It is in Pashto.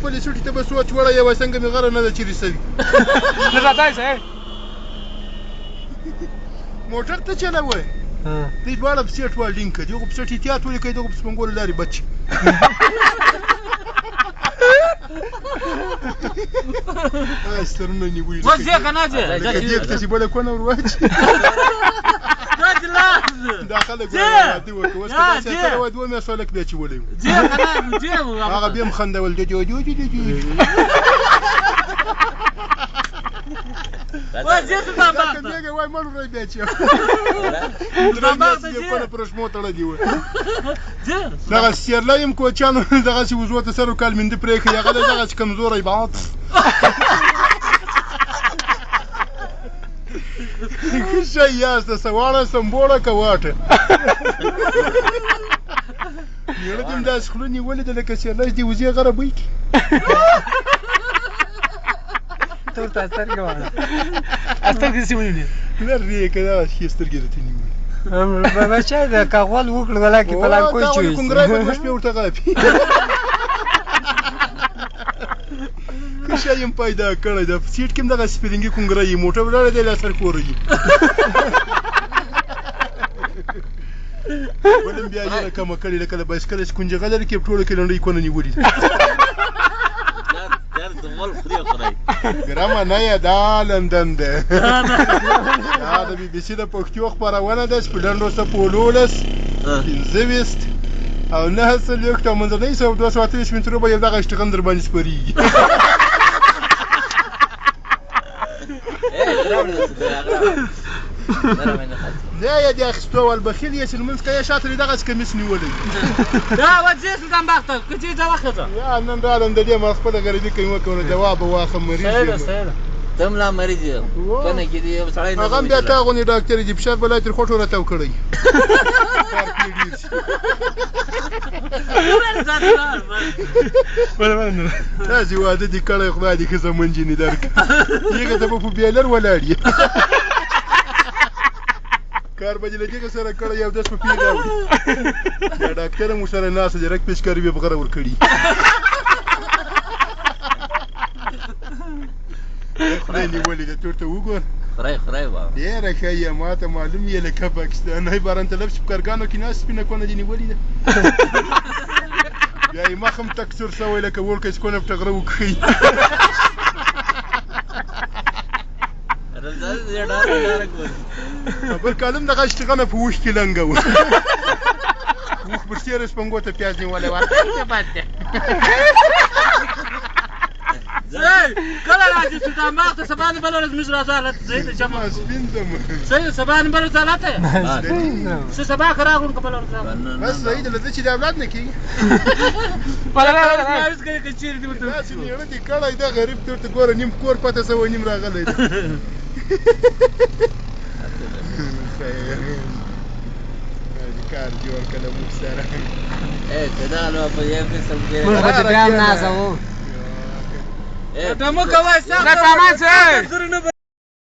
خپلې سوټي ته به سوچ وړی یوه څنګه مې غره نه ده چې رسوي نه راځئ صاحب موټر ته چلوئ دوی دواړه په سیټ والډینګ که دي هغو په سټ احتیاط ولیکئ دغو په سپنګولو لارې بچ سترونه نیولي اوس ځې که نه ځې لکه دیګ ته چې بله کونه ور واچي دا خلک واده وکړه اوس که داسې اتله واده ومې سوالک بیا اچولی و هغه بیا م خندول دیګه وای مړ وری بیا چې کونه پر شمو تړلي وه دغه سیرلی یم کوچیانو دغسې وزو ته سر و کال مینده پرېښی هغه دی دغسې کمزوری بعض ښه شی یاسته سواړه سمبوړه که واټه میړه دې م داسې خوله نیولې ده لکه سیرلی چې دې وزې غره بوی کړي ورته سترګې واړه سترګې داسې ونیولې لرې که دغه ښې سترګې درته نیولې بچی د که غول وکړ ولکې پلان کوی دا ولې کونګری به دوه شپې ورته غاپي ښه شی یم پیدا کړی ده په سیټ کې هم دغه سپرینګي کونګری یي موټر ولاړی دی لا سر کوره یي بل هم بیا یېره کمه کړې لکه د بایسکل چې کونجغه لري کې په ټوله کې لنډۍ کونه نیولي ده ګرامه نه یې دا لندن ده دا د بي بي سي د پښتو خپرونه ده چې په لنډو څپو 15 15 او 9 او منځنۍ 223 مترو به یو دغه اشتغل در باندې سپرېږي نه یې د اخیستو والبخیل یې چې لمونځ کوې شاته دې دغسې کمیس نیولی دا وځې سلطان بختر که چې ځه وخته ځه یا نن رالم د دې ما خپله غریبي کوي وکړه جواب به واخلم مریض یم ته هم لا مریض یې کنه کې دې یو سړی هغه هم بیا تا غوندې ډاکټر یې فشار به لا ترې خوټو راتاو کړی کار پرې ډېر شي داسې واده دې کړی خدای دې ښه زمن جینې درکړه هغه ته به په بیلر ولاړ یې کار به دې له دغه سره کړی یو داس په پیر راوړي دا ډاکټر هم ورسره ناسته دی رګ پیچکاري بیا په غره ورکړي خدای نیولې ده تورته وګوره خدای بابا ډېره ښه یې ما ته معلوم یې لکه پاکستانی باران طلب چې په کارګانو کې ناست سپینه کونه دې نیولې ده بیا یې مخ هم تکسور شوی لکه وړکی چې کونه په ټغره وکښي بل کالم دغه اشتغانه په اوښ کې لنګه وه اوښ پر سیره سپنګو ته پیاز نیولی وه کله راځې سلطان بخته سبا د بله ورځ موږ راځو هلته صحیح ده جمع سپین ځم صحیح ده سبا د بله ورځ هلته څه سبا که راغلو که بله ورځ راغلو بس صحیح ده له ده چې د اولاد نه کېږي مایوس کوي که چېرې دې ورته داسې میړه دې کړی ده غریب ته ورته ګوره نیم کور پته سوی نیم راغلی ده کار جوړ کړه موږ سره دا نو په یو قسم کې موږ به بیا هم نازوو ته مه کوئ سخته سامان څه زره نه